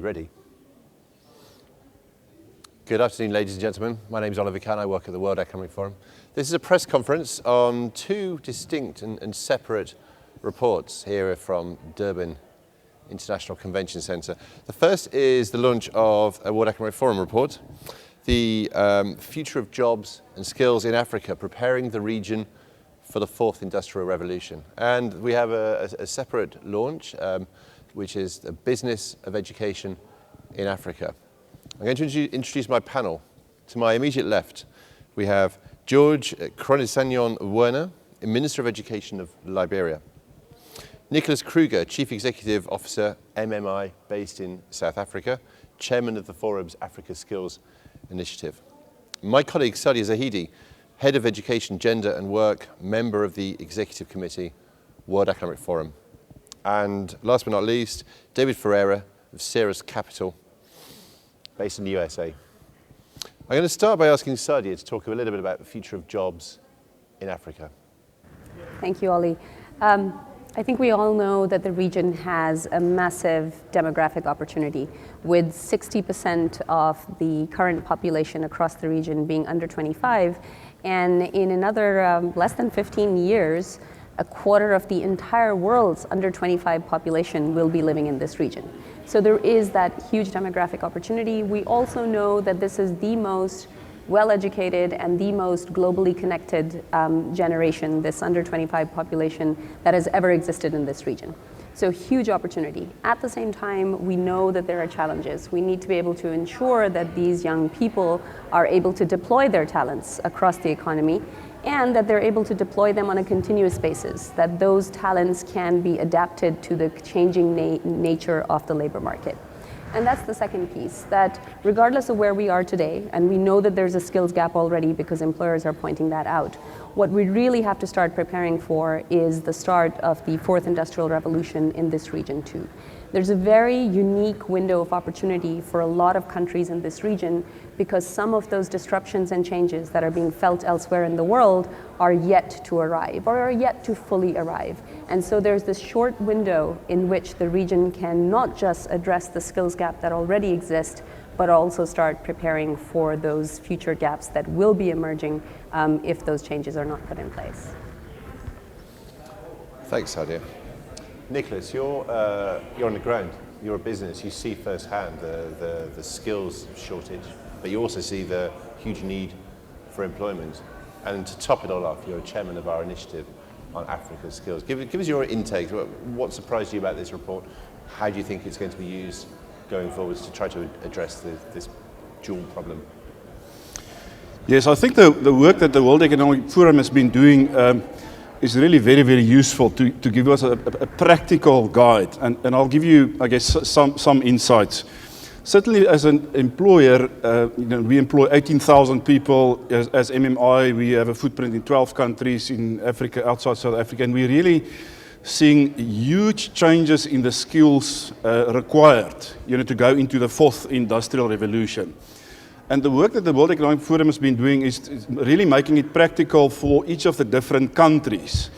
Ready? Good afternoon, ladies and gentlemen. My name is Oliver Kahn. I work at the World Economic Forum. This is a press conference on two distinct and separate reports here from Durban International Convention Centre. The first is the launch of a World Economic Forum report, the future of jobs and skills in Africa, preparing the region for the fourth industrial revolution. And we have a separate launch, which is the business of education in Africa. I'm going to introduce my panel. To my immediate left, we have George Kronnisanyon Werner, Minister of Education of Liberia. Nicolaas Kruger, Chief Executive Officer, MMI, based in South Africa, Chairman of the Forum's Africa Skills Initiative. My colleague Saadia Zahidi, Head of Education, Gender and Work, member of the Executive Committee, World Economic Forum. And last but not least, David Ferreira of Ceres Capital, based in the USA. I'm going to start by asking Saadia to talk a little bit about the future of jobs in Africa. Thank you, Ollie. I think we all know that the region has a massive demographic opportunity, with 60% of the current population across the region being under 25, and in another less than 15 years, a quarter of the entire world's under 25 population will be living in this region. So there is that huge demographic opportunity. We also know that this is the most well-educated and the most globally connected generation, this under 25 population, that has ever existed in this region. So huge opportunity. At the same time, we know that there are challenges. We need to be able to ensure that these young people are able to deploy their talents across the economy, and that they're able to deploy them on a continuous basis, that those talents can be adapted to the changing nature of the labor market. And that's the second piece, that regardless of where we are today, and we know that there's a skills gap already because employers are pointing that out, what we really have to start preparing for is the start of the fourth industrial revolution in this region too. There's a very unique window of opportunity for a lot of countries in this region, because some of those disruptions and changes that are being felt elsewhere in the world are yet to arrive, or are yet to fully arrive. And so there's this short window in which the region can not just address the skills gap that already exists, but also start preparing for those future gaps that will be emerging if those changes are not put in place. Thanks, Saadia. Nicolaas, you're on the ground. You're a business. You see firsthand the skills shortage, but you also see the huge need for employment. And to top it all off, you're a chairman of our initiative on Africa's skills. Give us your intake. What surprised you about this report? How do you think it's going to be used going forwards to try to address this dual problem? Yes, I think the work that the World Economic Forum has been doing is really very, very useful to give us a practical guide. And I'll give you, I guess, some insights. Certainly as an employer, we employ 18,000 people as MMI. We have a footprint in 12 countries in Africa, outside South Africa, and we're really seeing huge changes in the skills required to go into the fourth industrial revolution. And the work that the World Economic Forum has been doing is really making it practical for each of the different countries,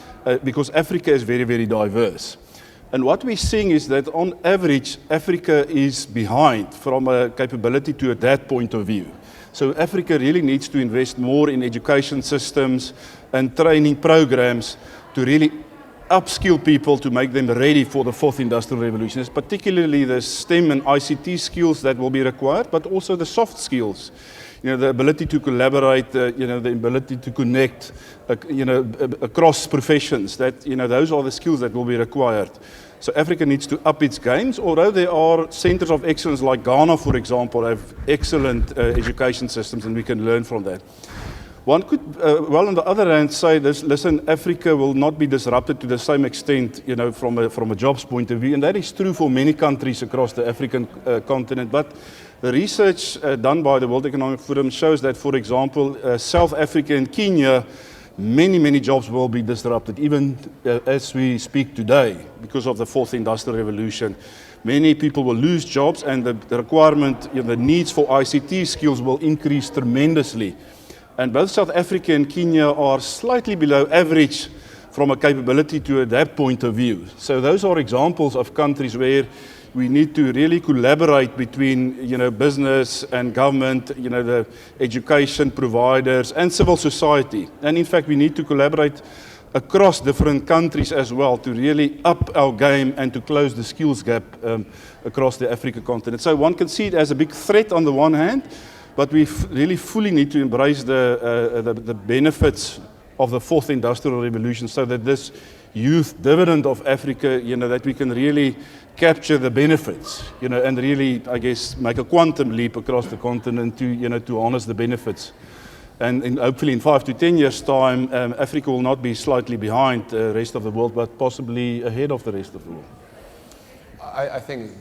because Africa is very, very diverse. And what we're seeing is that on average, Africa is behind from a capability to adapt point of view. So Africa really needs to invest more in education systems and training programs to really upskill people to make them ready for the fourth industrial revolution. It's particularly the STEM and ICT skills that will be required, but also the soft skills. The ability to collaborate, the ability to connect, across professions. Those are the skills that will be required. So Africa needs to up its games, although there are centers of excellence like Ghana, for example, have excellent education systems, and we can learn from that. One could, on the other hand, say this: listen, Africa will not be disrupted to the same extent, from a jobs point of view, and that is true for many countries across the African continent. But the research done by the World Economic Forum shows that, for example, South Africa and Kenya, many jobs will be disrupted, even as we speak today, because of the fourth industrial revolution. Many people will lose jobs, and the requirement, the needs for ICT skills will increase tremendously. And both South Africa and Kenya are slightly below average from a capability to adapt point of view. So those are examples of countries where We need to really collaborate between, business and government, the education providers and civil society. And in fact, we need to collaborate across different countries as well to really up our game and to close the skills gap across the African continent. So one can see it as a big threat on the one hand, but we really fully need to embrace the benefits of the fourth industrial revolution so that this youth dividend of Africa, that we can really capture the benefits, and really, I guess, make a quantum leap across the continent to harness the benefits. And hopefully in 5 to 10 years' time, Africa will not be slightly behind the rest of the world, but possibly ahead of the rest of the world. I think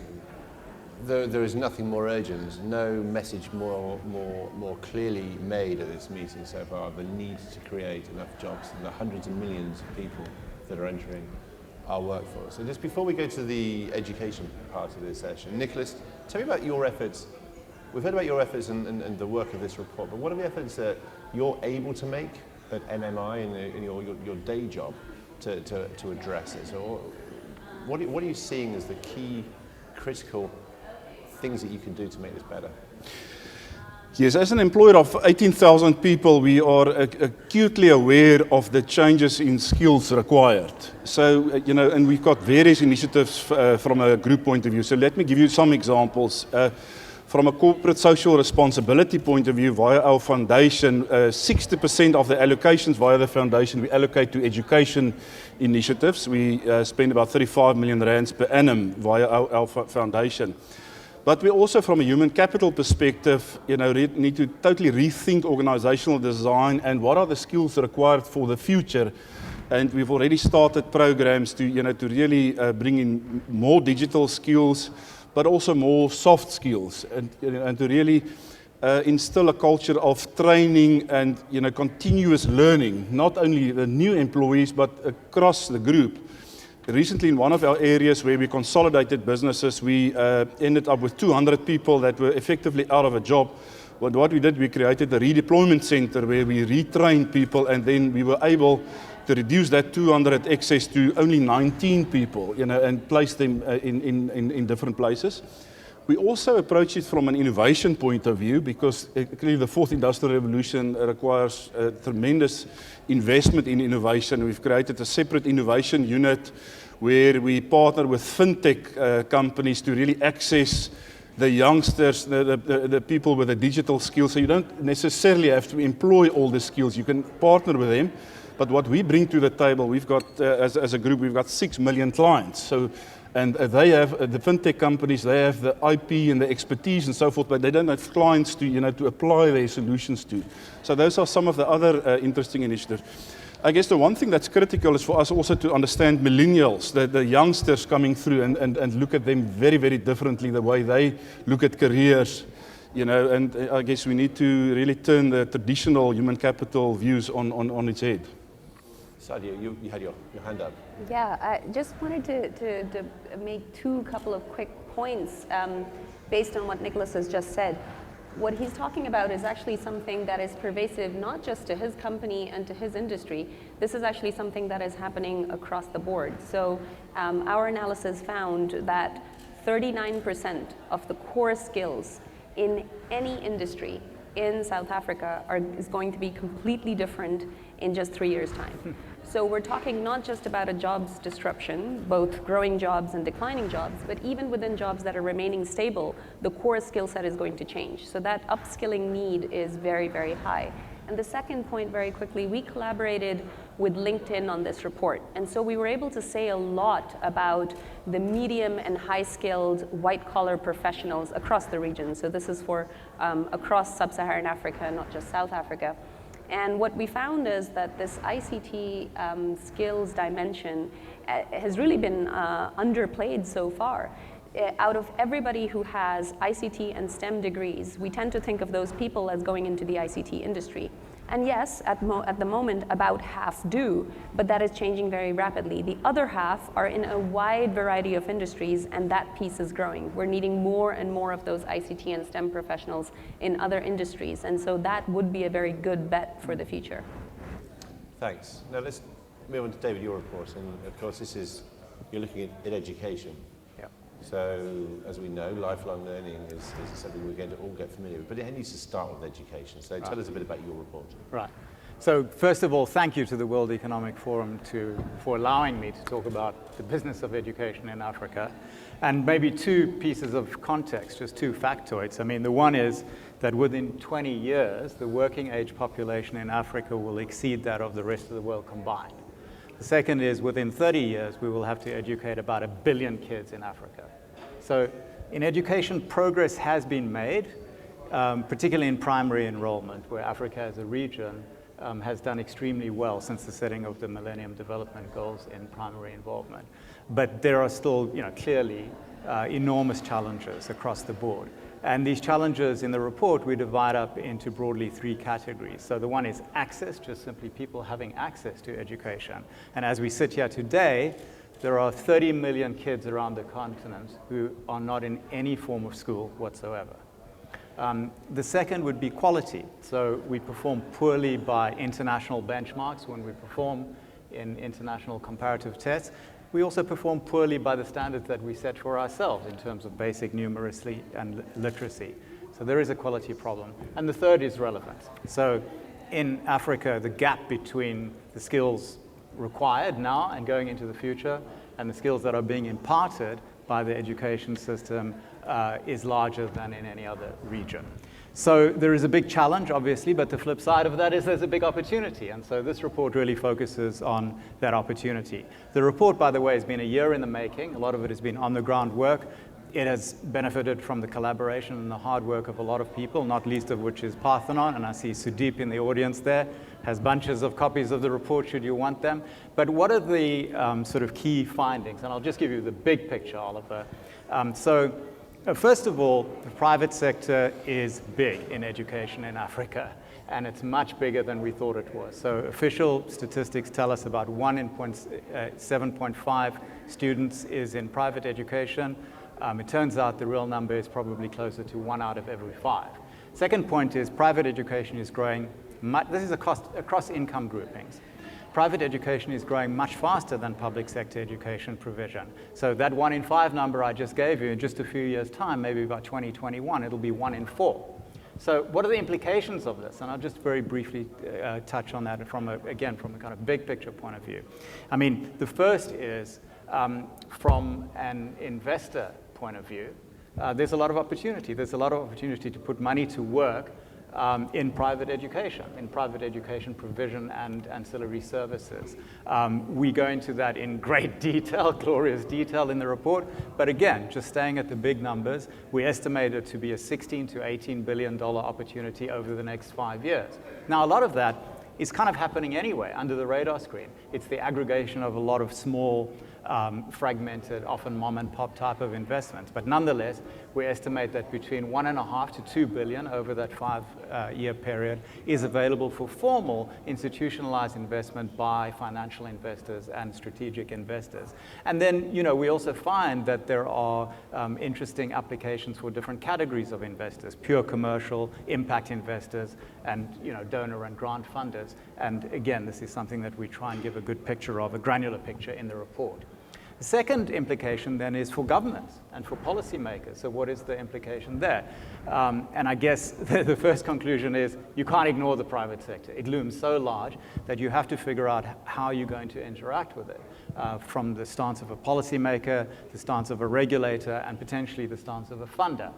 there is nothing more urgent, no message more clearly made at this meeting so far, the need to create enough jobs and the hundreds of millions of people that are entering our workforce. So just before we go to the education part of this session, Nicolaas, tell me about your efforts. We've heard about your efforts and the work of this report, but what are the efforts that you're able to make at MMI in your day job to address this? Or what are you seeing as the key critical things that you can do to make this better? Yes, as an employer of 18,000 people, we are acutely aware of the changes in skills required. So, and we've got various initiatives from a group point of view. So let me give you some examples. From a corporate social responsibility point of view, via our foundation, 60% of the allocations via the foundation we allocate to education initiatives. We spend about 35 million rands per annum via our foundation. But we also, from a human capital perspective, need to totally rethink organizational design and what are the skills required for the future. And we've already started programs to really bring in more digital skills, but also more soft skills, and to really instill a culture of training and continuous learning, not only the new employees, but across the group. Recently, in one of our areas where we consolidated businesses, we ended up with 200 people that were effectively out of a job. But what we did, we created a redeployment center where we retrained people, and then we were able to reduce that 200 excess to only 19 people, and place them in different places. We also approach it from an innovation point of view because clearly the fourth industrial revolution requires tremendous investment in innovation. We've created a separate innovation unit where we partner with fintech companies to really access the youngsters, the people with the digital skills. So you don't necessarily have to employ all the skills. You can partner with them. But what we bring to the table, we've got, as a group, we've got 6 million clients. So, and they have, the fintech companies, they have the IP and the expertise and so forth, but they don't have clients to apply their solutions to. So those are some of the other interesting initiatives. I guess the one thing that's critical is for us also to understand millennials, the youngsters coming through and look at them very, very differently, the way they look at careers. And I guess we need to really turn the traditional human capital views on its head. Saadia, you had your hand up. Yeah, I just wanted to make couple of quick points based on what Nicolaas has just said. What he's talking about is actually something that is pervasive not just to his company and to his industry. This is actually something that is happening across the board. So our analysis found that 39% of the core skills in any industry in South Africa is going to be completely different in just 3 years' time. So we're talking not just about a jobs disruption, both growing jobs and declining jobs, but even within jobs that are remaining stable, the core skill set is going to change. So that upskilling need is very, very high. And the second point, very quickly, we collaborated with LinkedIn on this report. And so we were able to say a lot about the medium and high-skilled white-collar professionals across the region. So this is for across sub-Saharan Africa, not just South Africa. And what we found is that this ICT skills dimension has really been underplayed so far. Out of everybody who has ICT and STEM degrees, we tend to think of those people as going into the ICT industry. And yes, at the moment, about half do, but that is changing very rapidly. The other half are in a wide variety of industries, and that piece is growing. We're needing more and more of those ICT and STEM professionals in other industries, and so that would be a very good bet for the future. Thanks. Now let's move on to David, your report, and of course you're looking at education. Yeah. So, as we know, lifelong learning is something we're going to all get familiar with, but it needs to start with education. So tell us a bit about your report. Right. So first of all, thank you to the World Economic Forum for allowing me to talk about the business of education in Africa. And maybe two pieces of context, just two factoids. I mean, the one is that within 20 years, the working age population in Africa will exceed that of the rest of the world combined. The second is within 30 years, we will have to educate about 1 billion kids in Africa. So in education, progress has been made, particularly in primary enrollment, where Africa as a region has done extremely well since the setting of the Millennium Development Goals in primary involvement. But there are still, clearly enormous challenges across the board. And these challenges in the report, we divide up into broadly 3 categories. So the one is access, just simply people having access to education. And as we sit here today, there are 30 million kids around the continent who are not in any form of school whatsoever. The second would be quality. So we perform poorly by international benchmarks when we perform in international comparative tests. We also perform poorly by the standards that we set for ourselves in terms of basic numeracy and literacy. So there is a quality problem. And the third is relevance. So in Africa, the gap between the skills required now and going into the future and the skills that are being imparted by the education system is larger than in any other region. So there is a big challenge, obviously, but the flip side of that is there's a big opportunity. And so this report really focuses on that opportunity. The report, by the way, has been a year in the making. A lot of it has been on-the-ground work. It has benefited from the collaboration and the hard work of a lot of people, not least of which is Parthenon. And I see Sudeep in the audience there, has bunches of copies of the report should you want them. But what are the sort of key findings? And I'll just give you the big picture, Oliver. First of all, the private sector is big in education in Africa, and it's much bigger than we thought it was. So official statistics tell us about 1 in 7.5 students is in private education. It turns out the real number is probably closer to 1 out of every 5. Second point is private education is growing, this is across income groupings. Private education is growing much faster than public sector education provision. So that 1 in 5 number I just gave you, in just a few years' time, maybe about 2021, it'll be 1 in 4. So what are the implications of this? And I'll just very briefly touch on that from a kind of big picture point of view. I mean, the first is from an investor point of view, there's a lot of opportunity. There's a lot of opportunity to put money to work in private education provision and ancillary services. We go into that in great detail, glorious detail in the report, but again, just staying at the big numbers, we estimate it to be a $16 to $18 billion opportunity over the next 5 years. Now, a lot of that is kind of happening anyway under the radar screen. It's the aggregation of a lot of small, fragmented, often mom and pop type of investments. But nonetheless, we estimate that between 1.5 to 2 billion over that 5-year period is available for formal institutionalized investment by financial investors and strategic investors. And then, we also find that there are interesting applications for different categories of investors, pure commercial, impact investors, and donor and grant funders. And again, this is something that we try and give a good picture of, a granular picture in the report. The second implication then is for governments and for policymakers. So what is the implication there? And I guess the first conclusion is you can't ignore the private sector. It looms so large that you have to figure out how you're going to interact with it, from the stance of a policymaker, the stance of a regulator, and potentially the stance of a funder.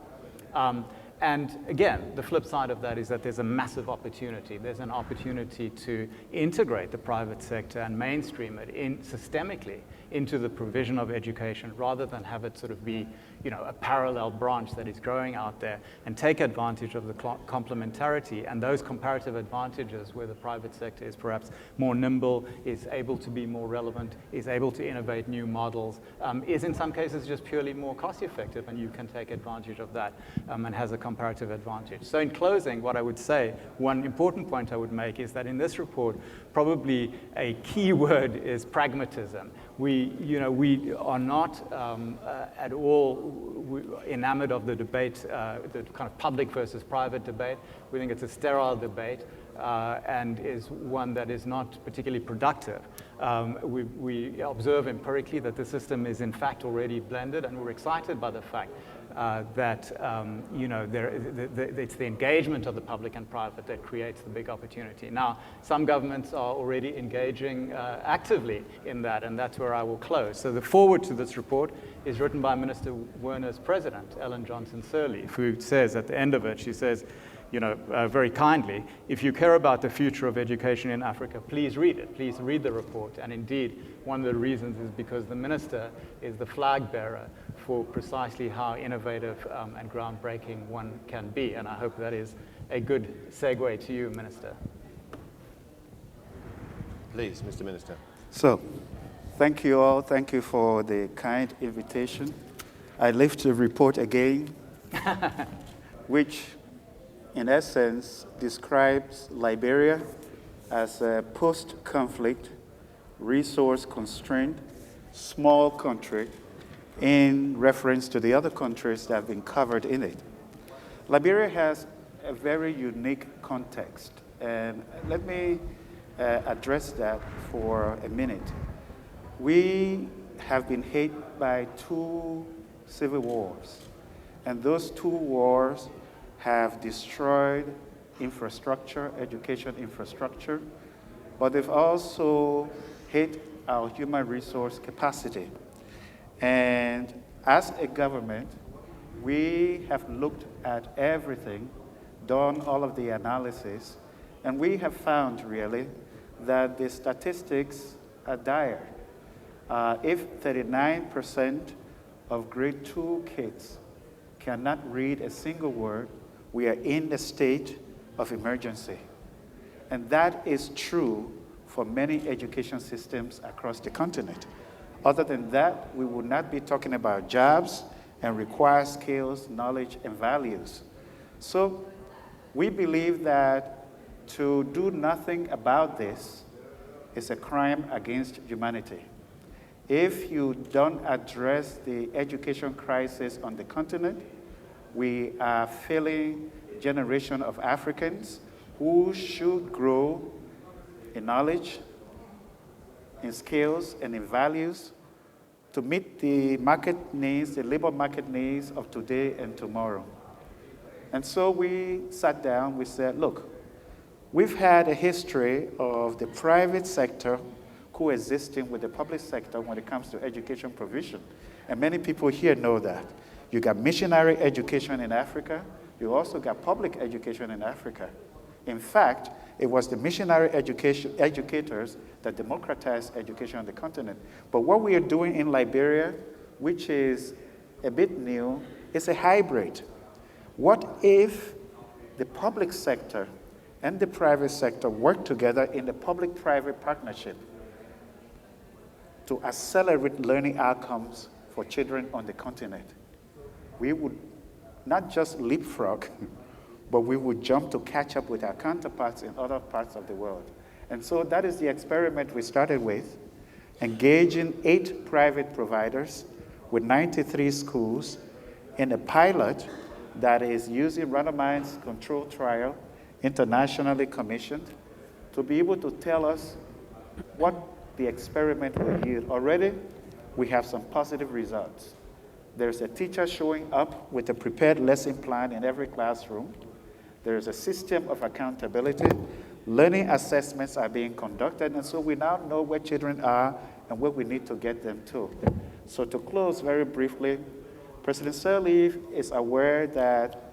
And again, the flip side of that is that there's a massive opportunity. There's an opportunity to integrate the private sector and mainstream it systemically into the provision of education rather than have it sort of be, a parallel branch that is growing out there, and take advantage of the complementarity and those comparative advantages where the private sector is perhaps more nimble, is able to be more relevant, is able to innovate new models, is in some cases just purely more cost effective, and you can take advantage of that and has a comparative advantage. So in closing, what I would say, one important point I would make is that in this report, probably a key word is pragmatism. We are not at all enamored of the debate, the kind of public versus private debate. We think it's a sterile debate and is one that is not particularly productive. We observe empirically that the system is in fact already blended, and we're excited by the fact that it's the engagement of the public and private that creates the big opportunity. Now, some governments are already engaging actively in that, and that's where I will close. So the foreword to this report is written by Minister Werner's president, Ellen Johnson Sirleaf, who says at the end of it, she says, very kindly, if you care about the future of education in Africa, please read it. Please read the report. And indeed, one of the reasons is because the minister is the flag bearer for precisely how innovative and groundbreaking one can be. And I hope that is a good segue to you, Minister. Please, Mr. Minister. So, thank you all. Thank you for the kind invitation. I lift the report again, which in essence describes Liberia as a post-conflict, resource-constrained, small country in reference to the other countries that have been covered in it. Liberia has a very unique context, and let me address that for a minute. We have been hit by 2 civil wars, and those 2 wars have destroyed infrastructure, education infrastructure, but they've also hit our human resource capacity. And as a government, we have looked at everything, done all of the analysis, and we have found really that the statistics are dire. If 39% of grade 2 kids cannot read a single word, we are in a state of emergency. And that is true for many education systems across the continent. Other than that, we would not be talking about jobs and require skills, knowledge, and values. So we believe that to do nothing about this is a crime against humanity. If you don't address the education crisis on the continent, we are failing a generation of Africans who should grow in knowledge, in skills, and in values to meet the market needs, the labor market needs of today and tomorrow. And so we sat down, we said, look, we've had a history of the private sector coexisting with the public sector when it comes to education provision. And many people here know that. You got missionary education in Africa. You also got public education in Africa. In fact, it was the missionary educators that democratized education on the continent. But what we are doing in Liberia, which is a bit new, is a hybrid. What if the public sector and the private sector work together in the public-private partnership to accelerate learning outcomes for children on the continent? We would not just leapfrog, but we would jump to catch up with our counterparts in other parts of the world. And so that is the experiment we started with, engaging 8 private providers with 93 schools in a pilot that is using randomized controlled trial, internationally commissioned, to be able to tell us what the experiment will yield. Already, we have some positive results. There's a teacher showing up with a prepared lesson plan in every classroom. There's a system of accountability. Learning assessments are being conducted, and so we now know where children are and where we need to get them to. So to close very briefly, President Sirleaf is aware that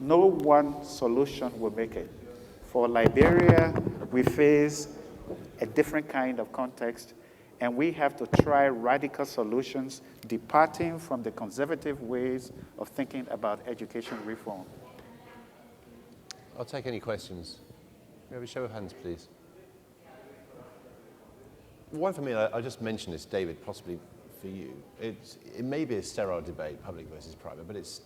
no one solution will make it. For Liberia, we face a different kind of context, and we have to try radical solutions departing from the conservative ways of thinking about education reform. I'll take any questions. We have a show of hands, please. One for me, I just mentioned this, David, possibly for you. It may be a sterile debate, public versus private, but it's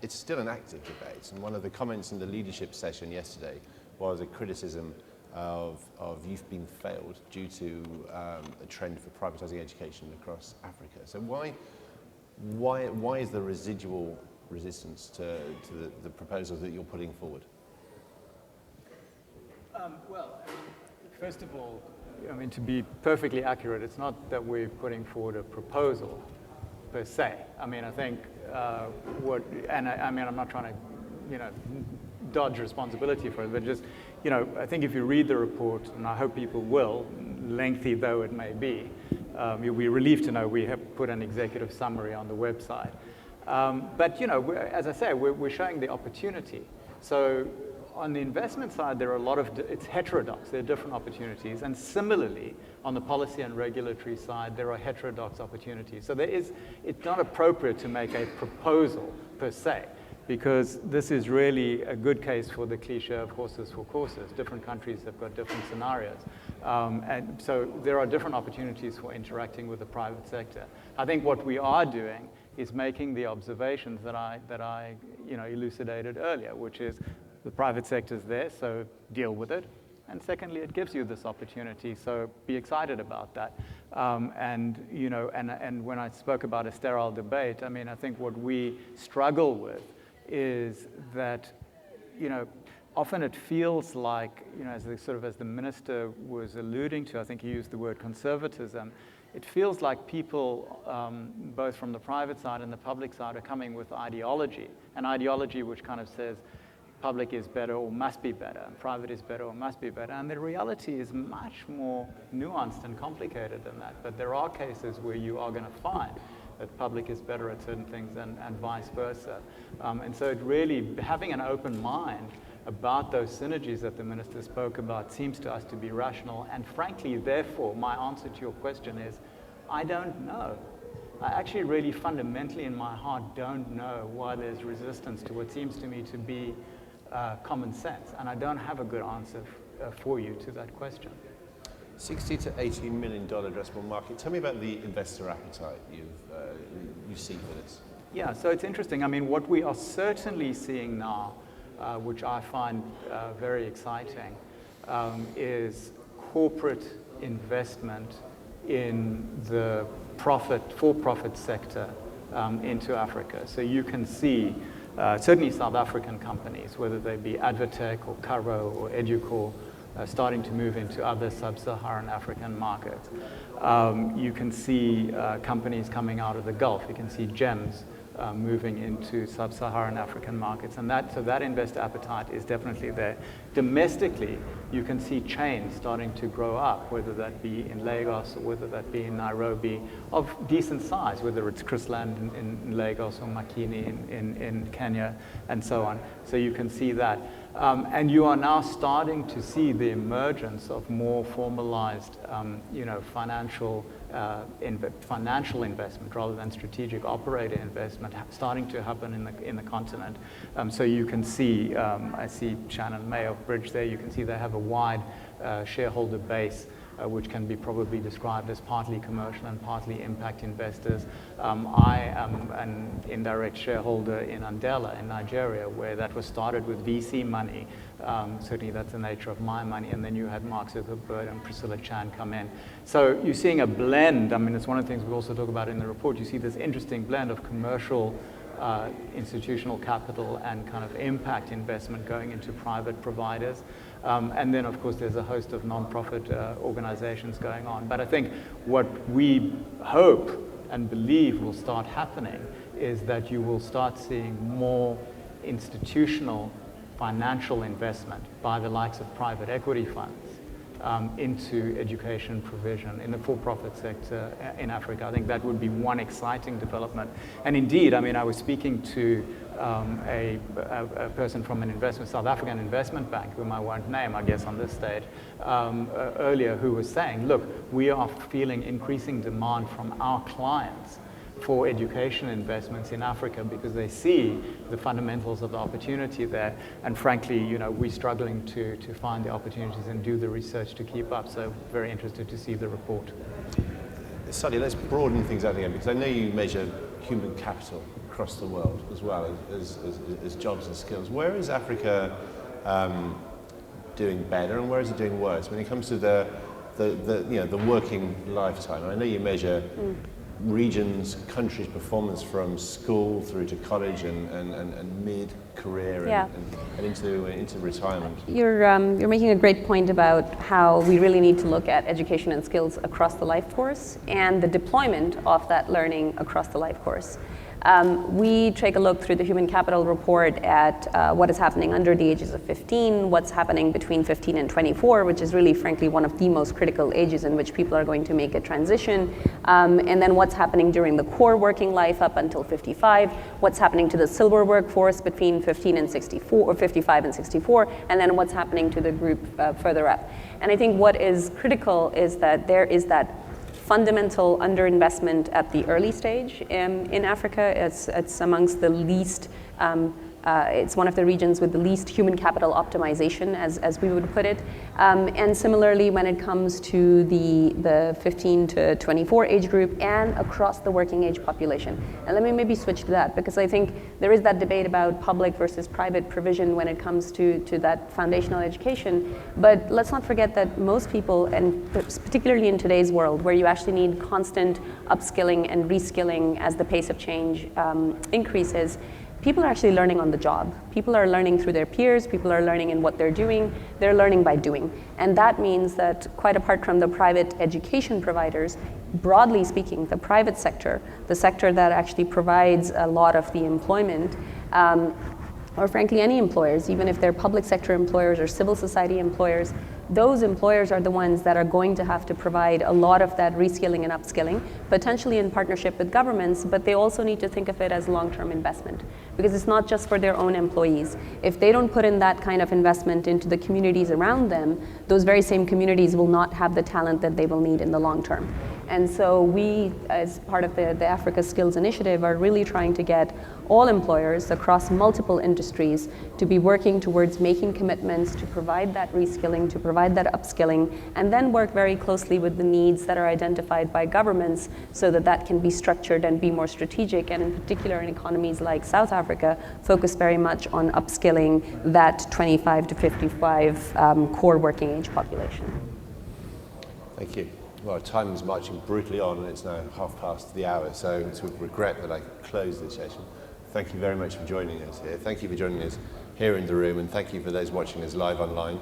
still an active debate. And one of the comments in the leadership session yesterday was a criticism of youth being failed due to a trend for privatising education across Africa. So why is there residual resistance to the proposals that you're putting forward? Well, first of all, to be perfectly accurate, it's not that we're putting forward a proposal per se. I think I'm not trying to, dodge responsibility for it, but just, I think if you read the report, and I hope people will, lengthy though it may be, you'll be relieved to know we have put an executive summary on the website. But, as I say, we're showing the opportunity. So on the investment side, there are a lot of, it's heterodox, there are different opportunities. And similarly, on the policy and regulatory side, there are heterodox opportunities. So it's not appropriate to make a proposal per se, because this is really a good case for the cliche of horses for courses. Different countries have got different scenarios. And so there are different opportunities for interacting with the private sector. I think what we are doing is making the observations that I elucidated earlier, which is the private sector's there, so deal with it. And secondly, it gives you this opportunity, so be excited about that. And when I spoke about a sterile debate, I think what we struggle with is that, often it feels like, as the minister was alluding to, I think he used the word conservatism, it feels like people, both from the private side and the public side, are coming with ideology, an ideology which kind of says, public is better or must be better, and private is better or must be better. And the reality is much more nuanced and complicated than that. But there are cases where you are going to find that public is better at certain things and vice versa. And so it really, having an open mind about those synergies that the minister spoke about seems to us to be rational. And frankly, therefore, my answer to your question is, I don't know. I actually really fundamentally in my heart don't know why there's resistance to what seems to me to be common sense, and I don't have a good answer for you to that question. $60 to $80 million addressable market. Tell me about the investor appetite you see for this. Yeah, so it's interesting. What we are certainly seeing now, which I find very exciting, is corporate investment in the for-profit sector into Africa. So you can see certainly South African companies, whether they be Advotech or Caro or Educor, starting to move into other sub-Saharan African markets. You can see companies coming out of the Gulf. You can see GEMS moving into sub-Saharan African markets. And so that investor appetite is definitely there. Domestically, you can see chains starting to grow up, whether that be in Lagos or whether that be in Nairobi, of decent size, whether it's Chrisland in Lagos or Makini in Kenya, and so on. So you can see that. And you are now starting to see the emergence of more formalized, financial investment rather than strategic operator investment starting to happen in the continent. So you can see, I see Shannon May of Bridge there. You can see they have a wide shareholder base, which can be probably described as partly commercial and partly impact investors. I am an indirect shareholder in Andela in Nigeria, where that was started with VC money. Certainly that's the nature of my money. And then you had Mark Zuckerberg and Priscilla Chan come in. So you're seeing a blend. It's one of the things we also talk about in the report. You see this interesting blend of commercial institutional capital and kind of impact investment going into private providers. And then, of course, there's a host of nonprofit organizations going on. But I think what we hope and believe will start happening is that you will start seeing more institutional financial investment by the likes of private equity funds into education provision in the for-profit sector in Africa. I think that would be one exciting development. And indeed, I was speaking to a person from an South African investment bank, whom I won't name, I guess, on this stage, earlier, who was saying, look, we are feeling increasing demand from our clients for education investments in Africa because they see the fundamentals of the opportunity there. And frankly, we're struggling to find the opportunities and do the research to keep up. So very interested to see the report. Saadia, let's broaden things out again, because I know you measure human capital across the world as well as jobs and skills. Where is Africa doing better and where is it doing worse when it comes to the working lifetime? I know you measure regions, countries' performance from school through to college and mid-career and into retirement. You're making a great point about how we really need to look at education and skills across the life course and the deployment of that learning across the life course. We take a look through the Human Capital Report at what is happening under the ages of 15, what's happening between 15 and 24, which is really, frankly, one of the most critical ages in which people are going to make a transition, and then what's happening during the core working life up until 55, what's happening to the silver workforce between 15 and 64, or 55 and 64, and then what's happening to the group further up. And I think what is critical is that there is that fundamental underinvestment at the early stage in Africa. It's amongst the least, it's one of the regions with the least human capital optimization, as we would put it. And similarly, when it comes to the 15 to 24 age group and across the working age population. And let me maybe switch to that, because I think there is that debate about public versus private provision when it comes to that foundational education. But let's not forget that most people, and particularly in today's world, where you actually need constant upskilling and reskilling as the pace of change increases, people are actually learning on the job. People are learning through their peers, people are learning in what they're doing, they're learning by doing. And that means that quite apart from the private education providers, broadly speaking, the private sector, the sector that actually provides a lot of the employment, or frankly any employers, even if they're public sector employers or civil society employers, those employers are the ones that are going to have to provide a lot of that reskilling and upskilling, potentially in partnership with governments, but they also need to think of it as long-term investment, because it's not just for their own employees. If they don't put in that kind of investment into the communities around them, those very same communities will not have the talent that they will need in the long term. And so we, as part of the Africa Skills Initiative, are really trying to get all employers across multiple industries to be working towards making commitments to provide that reskilling, to provide that upskilling, and then work very closely with the needs that are identified by governments so that that can be structured and be more strategic, and in particular in economies like South Africa, focus very much on upskilling that 25 to 55 core working age population. Thank you. Well, time is marching brutally on, and it's now hour, so it's with regret that I close this session. Thank you very much for joining us here. Thank you for joining us here in the room, and thank you for those watching us live online,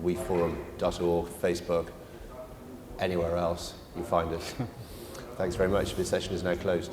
weforum.org, Facebook, anywhere else you find us. Thanks very much. This session is now closed.